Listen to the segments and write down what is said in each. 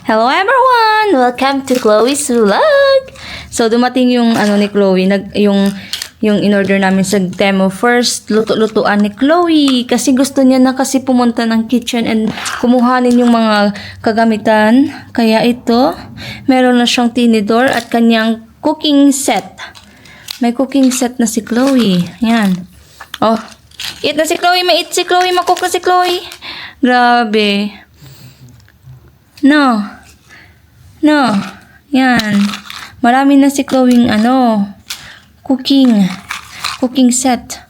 Hello everyone! Welcome to Chloe's Vlog! So, dumating yung ni Chloe, yung in-order namin sa Temu. First, luto-lutuan ni Chloe. Kasi gusto niya na kasi pumunta ng kitchen and kumuhanin yung mga kagamitan. Kaya ito, meron na siyang tinidor at kanyang cooking set. May cooking set na si Chloe. Yan. Oh, eat na si Chloe. May eat si Chloe. Makook na si Chloe. Grabe. No. Yan. Marami na si Chloe cooking set.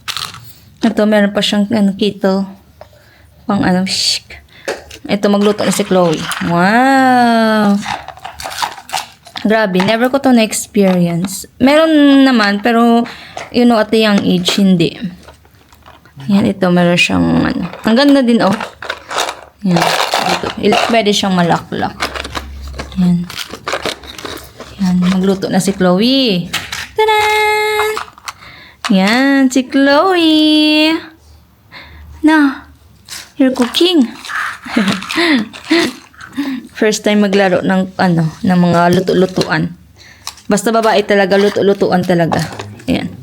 Ito, meron pa siyang kettle. Pang shik. Ito, magluto na si Chloe. Wow. Grabe, never ko to na-experience. Meron naman, pero, at a young age, hindi. Yan, ito, meron siyang, Ang ganda din, oh. Yan. Ito, pwede siyang malaklak. Yan. Yan, magluto na si Chloe. Tadaan! Yan, si Chloe. Na, you're cooking. First time maglaro ng mga luto-lutuan. Basta babae talaga, luto-lutuan talaga. Ayan.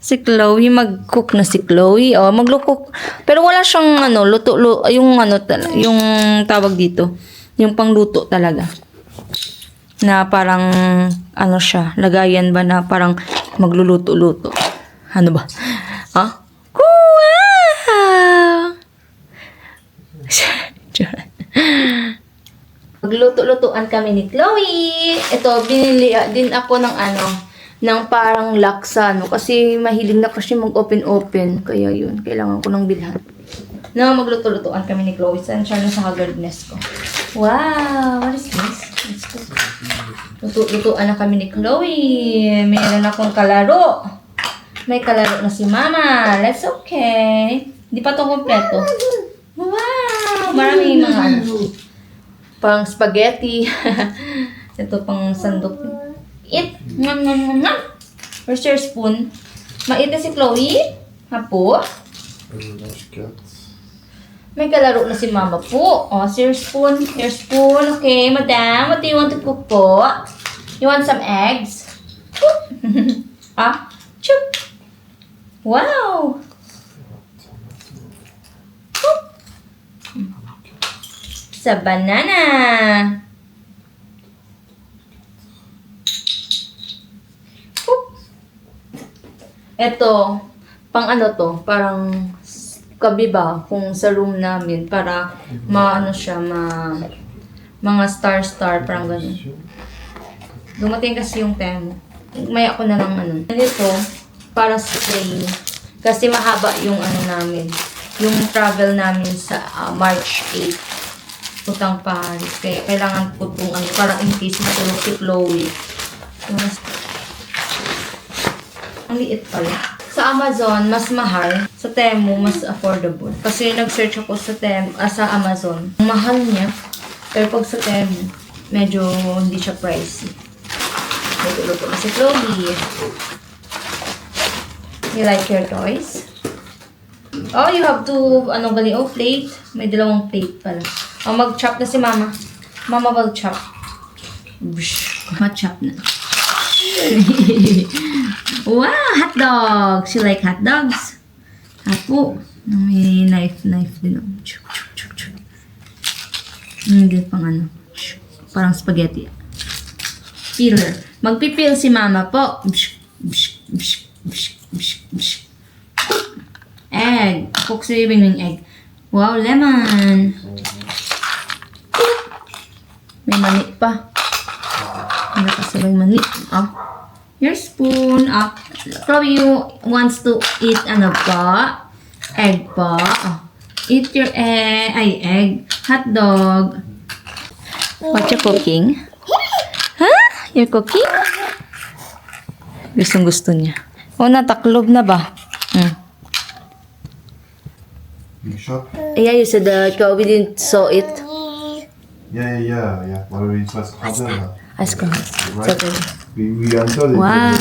Si Chloe, mag-cook na si Chloe. Oh, magluto. Pero wala siyang yung tawag dito. Yung pangluto talaga. Na parang siya, lagayan ba na parang magluluto-luto. Ano ba? Ha? Wow! Magluto-lutuan kami ni Chloe. Ito, binili din ako ng parang laksa, kasi mahilig na kasi mag-open-open. Kaya yun, kailangan ko nang bilhan. Magluto-lutuan kami ni Chloe. Saan siya sa haggardness ko? Wow! What is this? Luto-lutuan na kami ni Chloe. Meron akong kalaro. May kalaro na si Mama. That's okay. Di pa ito kompleto. Wow! Maraming mga pang spaghetti. Ito pang sandok. Eat! Where's your spoon? Mait na si Chloe? Hapo? May kalaro na si Mama po. Oh, your spoon. Your spoon. Okay, madam. What do you want to cook po? You want some eggs? Chup. Wow. Sa banana. Ito, pang to, parang kabiba kung sa room namin para mga star parang ganun. Dumating kasi yung Temu. May ako na lang Ito, para spray. Kasi mahaba yung namin. Yung travel namin sa March 8. Putang Paris. Kaya kailangan po itong para in case matulog si Chloe. Ang liit pala. Sa Amazon, mas mahal. Sa Temu, mas affordable. Kasi nag-search ako sa Amazon. Ang mahal niya. Pero pag sa Temu, medyo hindi siya pricey. Luto-luto na si Chloe. You like your toys? Oh, you have to, plate. May dalawang plate pala. Oh, mag-chop na si Mama. Mama will chop. Ma-chop na. Wow, hot dogs. You like hot dogs? Apo. May knife din. Hindi pang parang spaghetti. Peeler. Magpipil si Mama po. Egg. Cook si Bing egg. Wow, lemon. May mani pa. Ano kasi may mani? Oh. Your spoon. Chloe wants to eat pa? Egg pa. Oh. Eat your egg. Hot dog. What you cooking? Huh? You're cooking? Gusto niya. Oh, nataklob na ba? You shot? Yeah, you said we didn't saw it. Yeah. Well, we just Ice cream. Right? We entered it. Wow.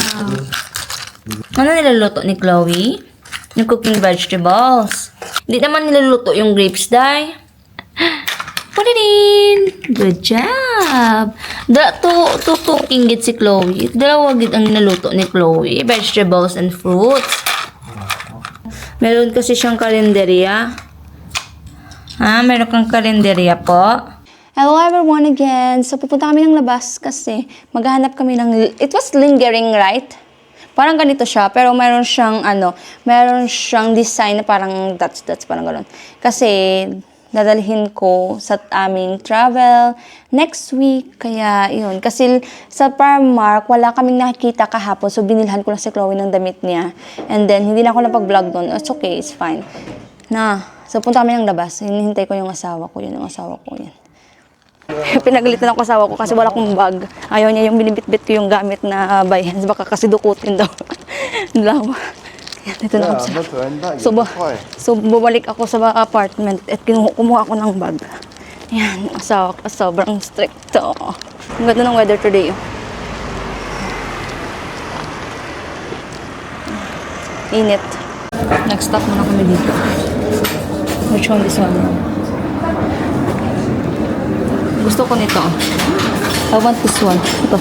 Ano niluluto ni Chloe? Yung cooking vegetables. Hindi naman niluluto yung grapes, Day. Tadadin! Good job! Tutuking gid si Chloe. Dalawa gid ang naluto ni Chloe. Vegetables and fruits. Meron kasi siyang kalenderya. Meron kang kalenderya po. Hello everyone again. So pupunta kami ng labas kasi maghahanap kami ng, it was lingering, right? Parang ganito siya, pero meron siyang design na parang dots, parang gano'n. Kasi dadalhin ko sa aming travel next week. Kaya yun, kasi sa Primark wala kaming nakikita kahapon, so binilhan ko na si Chloe ng damit niya. And then hindi na ako napag-vlog doon. It's okay, it's fine. So punta kami ng labas. Hinihintay ko yung asawa ko. Yun, yung asawa ko yan. Pinagalitan ako asawa ko kasi wala akong bag. Ayaw niya yung binibitbit ko yung gamit na by hands. Baka kasi dukutin daw. Dalawa. Yan, ito na ako. So, bumalik ako sa apartment at kumuha ako ng bag. Yan, yung asawa ko. Sobrang strict. Ang ganda ng weather today. Init. Next stop muna kami dito. Which one this one? Gusto ko nito. I want this one. Ito.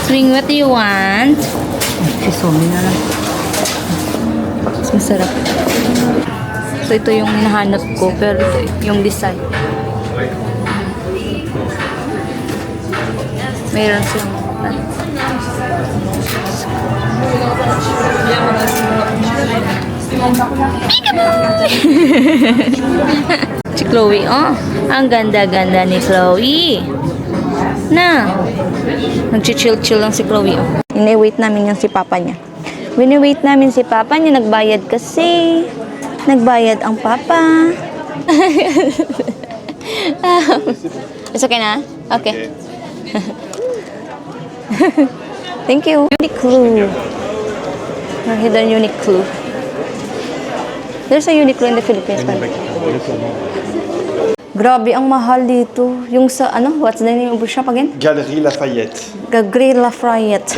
Swing, what do you want? Shisomi na lang. Mas masarap. So, ito yung hinahanap ko. Pero ito yung design. Mayroon siyang si Chloe, ang ganda-ganda ni Chloe. Nag-chill lang si Chloe, Ini-wait namin yung si papa niya. Wini-wait namin si papa niya. Nagbayad kasi. Nagbayad ang papa. It's okay na? Okay. Thank you. Uniqlo. Hidden Uniqlo. There's a Uniqlo in the Philippines. Grabe, ang mahal dito. Yung sa, what's the name of the shop again? Galerie Lafayette. Galerie Lafayette.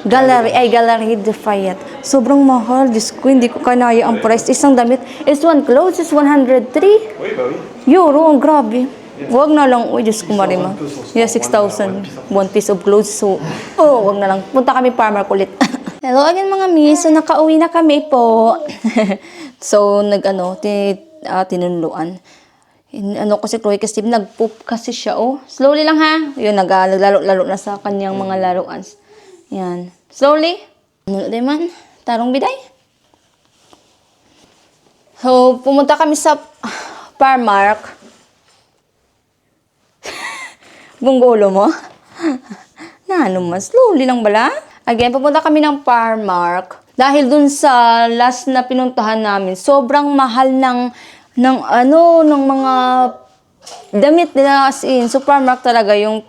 Galerie Lafayette. Sobrang mahal. Diyos ko, hindi ko kanaya ang price. Isang damit, one clothes is 103 Oui, bah oui. euro. Ang grabe. Huwag na lang. Uy, Diyos ko, Marima. Yeah, 6,000. One piece of clothes. So, huwag na lang. Punta kami Primark ulit. Hello again mga miss. So, nakauwi na kami po. So, tinunluan. Kasi Chloe, kasi nag-poop kasi siya, Slowly lang, ha? Yun, naglaro-laro na sa kanyang mga laruan. Yan. Slowly. Man, tarong biday. So, pumunta kami sa Primark. Bunggulo mo? Slowly lang bala? Again, pupunta kami ng Primark. Dahil dun sa last na pinuntahan namin, sobrang mahal ng mga damit nila, as in, Primark talaga yung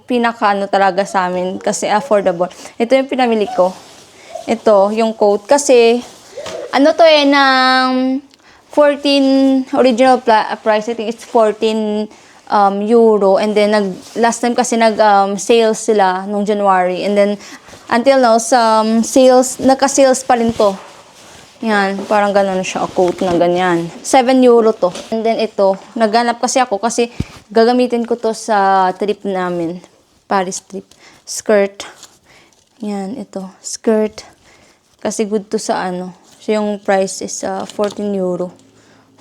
talaga sa amin kasi affordable. Ito yung pinamili ko. Ito, yung coat. Kasi, ng 14, original price, I think it's 14 euro. And then, last time kasi sales sila nung January. And then, until now, sales, naka-sales pa rin to. Yan, parang gano'n siya, coat na ganyan. 7 euro to. And then ito, naghanap kasi ako kasi gagamitin ko to sa trip namin. Paris trip. Skirt. Yan, ito. Skirt. Kasi good to sa So yung price is 14 euro.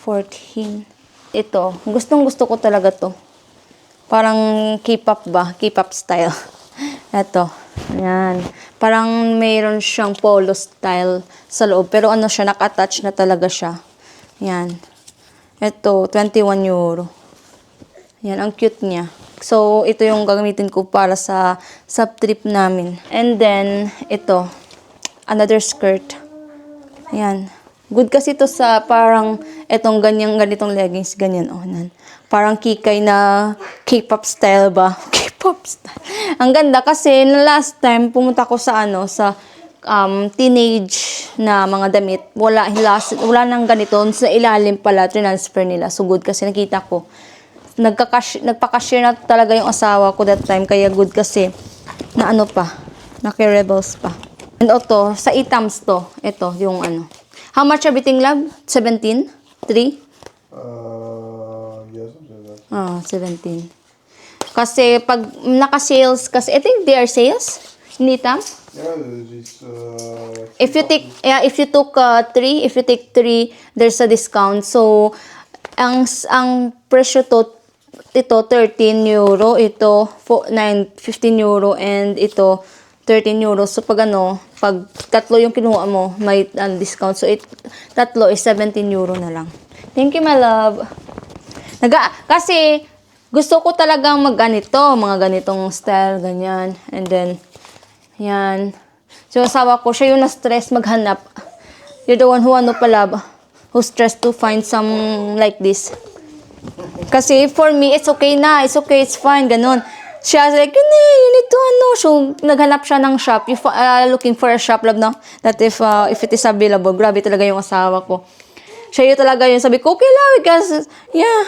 14. Ito, gustong-gusto ko talaga to. Parang K-pop ba? K-pop style. Ito. Yan. Parang mayroon siyang polo style sa loob. Pero siya, naka-attach na talaga siya. Yan. Ito, 21 euro. Yan, ang cute niya. So, ito yung gagamitin ko para sa trip namin. And then, ito. Another skirt. Yan. Good kasi ito sa parang etong ganitong leggings. Ganyan, Parang kikay na K-pop style ba? K-pop style. Ang ganda kasi last time pumunta ko sa teenage na mga damit. Wala nang ganito. Sa ilalim pala, transfer nila. So good kasi nakita ko. Nagpa-cashier na talaga yung asawa ko that time. Kaya good kasi na naki-rebels pa. And ito, sa Itams to. Ito, yung How much everything, love? 17? 3? Yes, 17. Kasi pag naka-sales, kasi I think they are sales. Nita? Yeah, this, If you take, if you took 3, if you take 3, there's a discount. So, ang presyo to, ito 13 euro, ito 15 euro, and ito 13 euro. So, pag pag tatlo yung kinuha mo, may discount. So, tatlo is 17 euro na lang. Thank you, my love. Kasi, gusto ko talagang mga ganitong style, ganyan. And then, yan. So, asawa ko, siya yung na-stress maghanap. You're the one who stressed to find some like this. Kasi for me, it's okay na. It's okay, it's fine, ganun. Siya like, you need to So, naghanap siya ng shop. Looking for a shop, love, no? That if it is available. Grabe talaga yung asawa ko. Siya yung talaga yun. Sabi ko, okay lang, because, yeah.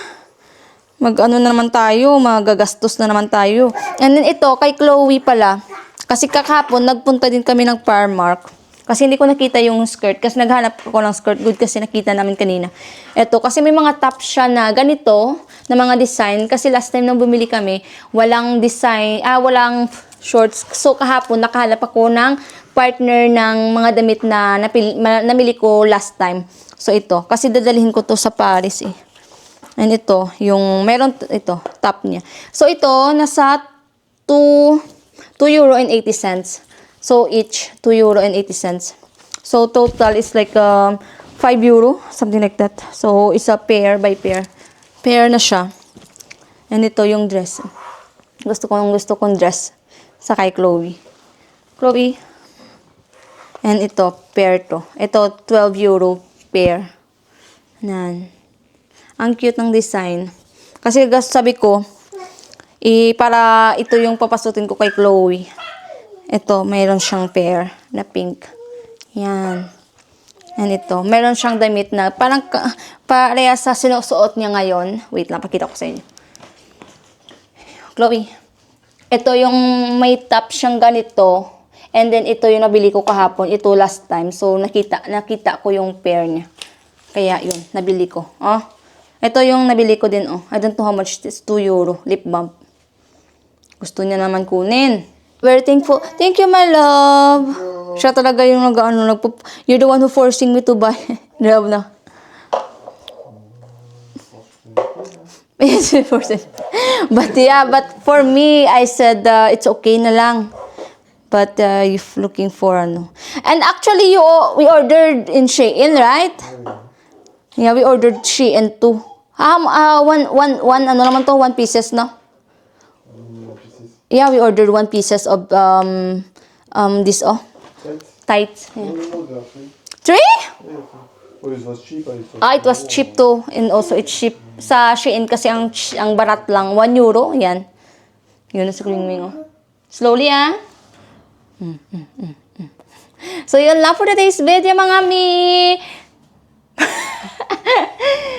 Na naman tayo, magagastos na naman tayo. And then ito, kay Chloe pala. Kasi kakapon, nagpunta din kami ng Primark. Kasi hindi ko nakita yung skirt. Kasi naghanap ako ng skirt. Good kasi nakita namin kanina. Ito, kasi may mga top siya na ganito, na mga design. Kasi last time nang bumili kami, walang design, walang shorts. So, kahapon, nakahanap ako ng partner ng mga damit na namili ko last time. So, ito. Kasi dadalhin ko to sa Paris, eh. And ito, meron ito, top niya. So, ito, nasa 2 euro and 80 cents. So, each 2 euro and 80 cents. So, total is like 5 euro, something like that. So, it's a pair by pair. Pair na siya. And ito yung dress. Gusto kong dress sa kay Chloe. Chloe. And ito, pair to. Ito, 12 euro pair. Nan. Ang cute ng design. Kasi sabi ko, para ito yung papasutin ko kay Chloe. Ito, mayroon siyang pair na pink. Yan. And ito, meron siyang damit na parang pareha sa sinusuot niya ngayon. Wait lang, pakita ko sa inyo. Chloe, ito yung may top siyang ganito. And then, ito yung nabili ko kahapon. Ito last time. So, nakita ko yung pair niya. Kaya, yun, nabili ko. Oh. Ito yung nabili ko din, oh. I don't know how much it is. 2 euro. Lip balm. Gusto niya naman kunin. Very thankful. Thank you, my love. Siya talaga yung you're the one who forcing me to buy. Love na. But yeah, but for me, I said it's okay na lang. But if looking for And actually, we ordered in Shein, right? Yeah, we ordered Shein too. One pieces, no? Yeah, we ordered 1 pieces of this tights. Yeah. no, there are 3. 3? Yeah, oh, it was cheap. It was cheap too, and also it's cheap sa Shein kasi ang barat lang 1 euro. Yan. Yun sa Klingming, oh. Slowly, ah. So yun lang for today's video, mga mi.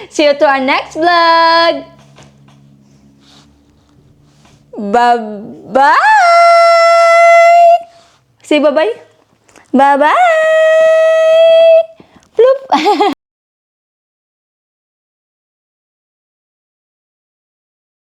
See you to our next vlog. Bye-bye! Say bye-bye. Bye-bye! Bloop!